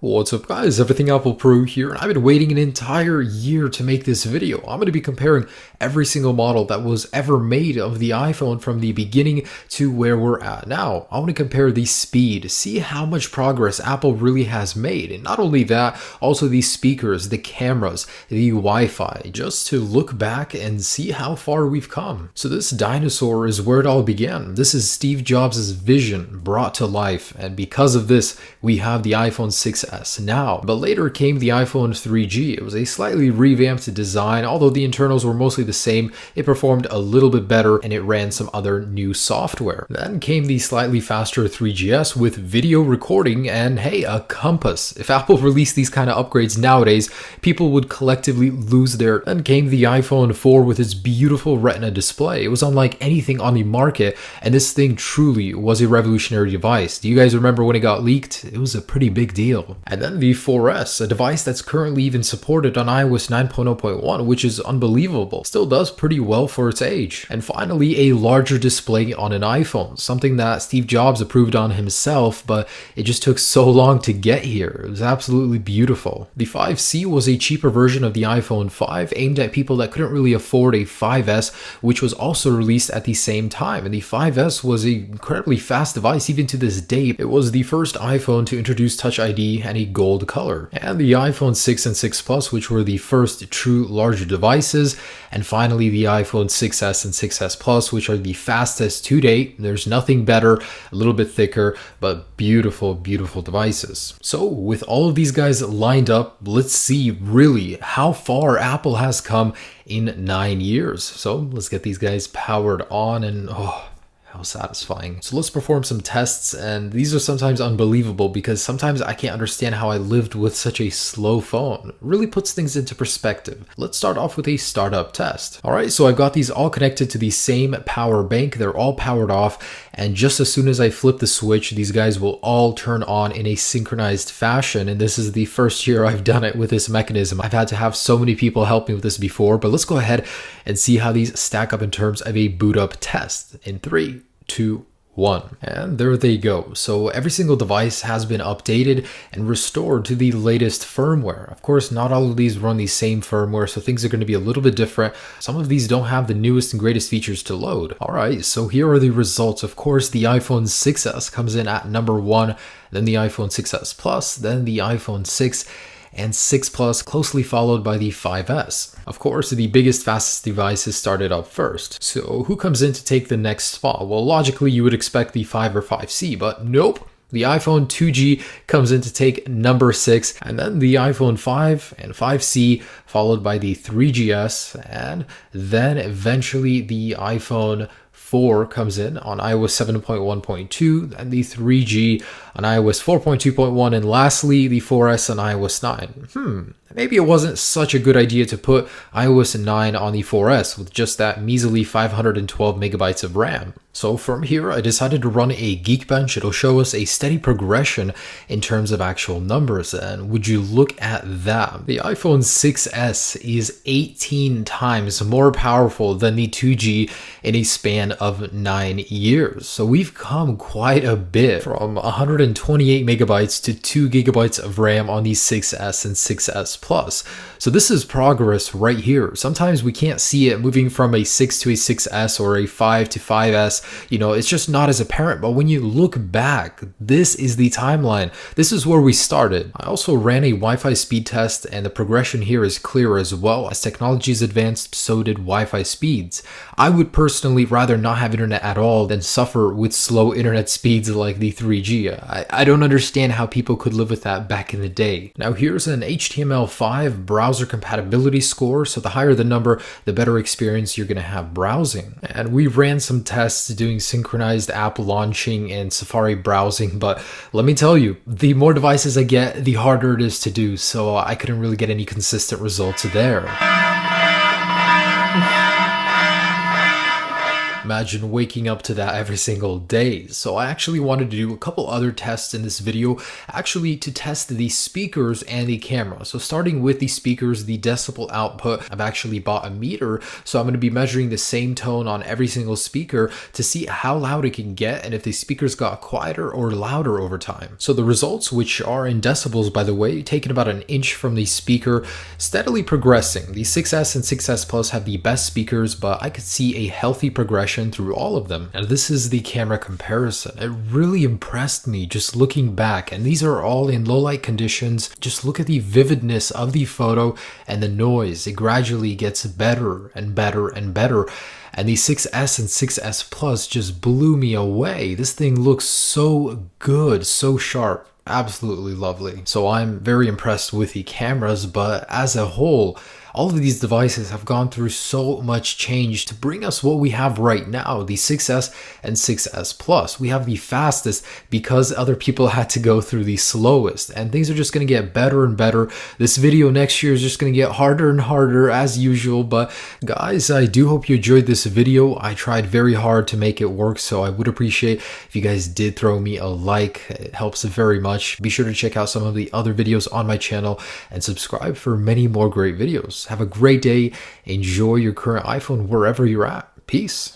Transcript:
What's up guys, Everything Apple Pro here, and I've been waiting an entire year to make this video. I'm going to be comparing every single model that was ever made of the iPhone from the beginning to where we're at now. I want to compare the speed, see how much progress Apple really has made, and not only that, also the speakers, the cameras, the Wi-Fi, just to look back and see how far we've come. So this dinosaur is where it all began. This is Steve Jobs' vision brought to life, and because of this, we have the iPhone 6S now. But later came the iPhone 3G. It was a slightly revamped design, although the internals were mostly the same. It performed a little bit better and it ran some other new software. Then came the slightly faster 3GS with video recording and hey, a compass. If Apple released these kind of upgrades nowadays, people would collectively lose their. Then came the iPhone 4 with its beautiful Retina display. It was unlike anything on the market, and this thing truly was a revolutionary device. Do you guys remember when it got leaked? It was a pretty big deal. And then the 4S, a device that's currently even supported on iOS 9.0.1, which is unbelievable. Still does pretty well for its age. And finally, a larger display on an iPhone, something that Steve Jobs approved on himself, but it just took so long to get here. It was absolutely beautiful. The 5C was a cheaper version of the iPhone 5, aimed at people that couldn't really afford a 5S, which was also released at the same time. And the 5S was an incredibly fast device, even to this day. It was the first iPhone to introduce Touch ID and a gold color. And the iPhone 6 and 6 Plus, which were the first true larger devices. And finally, the iPhone 6S and 6S Plus, which are the fastest to date. There's nothing better, a little bit thicker, but beautiful, beautiful devices. So with all of these guys lined up, let's see really how far Apple has come in 9 years. So let's get these guys powered on and how satisfying. So let's perform some tests, and these are sometimes unbelievable because sometimes I can't understand how I lived with such a slow phone. It really puts things into perspective. Let's start off with a startup test. Alright, so I've got these all connected to the same power bank. They're all powered off, and just as soon as I flip the switch, these guys will all turn on in a synchronized fashion, and this is the first year I've done it with this mechanism. I've had to have so many people help me with this before, but let's go ahead and see how these stack up in terms of a boot up test. In 3, 2, 1. And there they go. So every single device has been updated and restored to the latest firmware. Of course, not all of these run the same firmware, so things are going to be a little bit different. Some of these don't have the newest and greatest features to load. Alright, so here are the results. Of course, the iPhone 6S comes in at number 1, then the iPhone 6S Plus, then the iPhone 6, and 6 Plus, closely followed by the 5S. Of course, the biggest, fastest devices started up first. So who comes in to take the next spot? Well, logically, you would expect the 5 or 5C, but nope. The iPhone 2G comes in to take number 6, and then the iPhone 5 and 5C, followed by the 3GS, and then eventually the iPhone 4 comes in on iOS 7.1.2, and the 3G on iOS 4.2.1, and lastly the 4S on iOS 9. Maybe it wasn't such a good idea to put iOS 9 on the 4S with just that measly 512 megabytes of RAM. So from here, I decided to run a Geekbench. It'll show us a steady progression in terms of actual numbers, and would you look at that? The iPhone 6S is 18 times more powerful than the 2G in a span of 9 years. So we've come quite a bit, from 128 megabytes to 2 gigabytes of RAM on the 6S and 6S Plus. So this is progress right here. Sometimes we can't see it moving from a 6 to a 6S or a 5 to 5S. You know, it's just not as apparent, but when you look back, this is the timeline. This is where we started. I also ran a Wi-Fi speed test, and the progression here is clear as well. As technologies advanced, so did Wi-Fi speeds. I would personally rather not have internet at all than suffer with slow internet speeds like the 3G. I don't understand how people could live with that back in the day. Now here's an HTML5 browser compatibility score. So the higher the number, the better experience you're going to have browsing. And we ran some tests doing synchronized app launching and Safari browsing, but let me tell you, the more devices I get, the harder it is to do, so I couldn't really get any consistent results there. Imagine waking up to that every single day. So I actually wanted to do a couple other tests in this video, actually to test the speakers and the camera. So starting with the speakers, the decibel output, I've actually bought a meter. So I'm going to be measuring the same tone on every single speaker to see how loud it can get and if the speakers got quieter or louder over time. So the results, which are in decibels by the way, taken about an inch from the speaker, steadily progressing. The 6S and 6S Plus have the best speakers, but I could see a healthy progression through all of them. And this is the camera comparison. It really impressed me just looking back, and these are all in low light conditions. Just look at the vividness of the photo and the noise. It gradually gets better and better and better. And the 6S and 6S Plus just blew me away. This thing looks so good, so sharp. Absolutely lovely. So I'm very impressed with the cameras, but as a whole, all of these devices have gone through so much change to bring us what we have right now, the 6S and 6S Plus. We have the fastest because other people had to go through the slowest, and things are just going to get better and better. This video next year is just going to get harder and harder as usual, but guys, I do hope you enjoyed this video. I tried very hard to make it work, so I would appreciate if you guys did throw me a like. It helps very much. Be sure to check out some of the other videos on my channel and subscribe for many more great videos. Have a great day. Enjoy your current iPhone wherever you're at. Peace.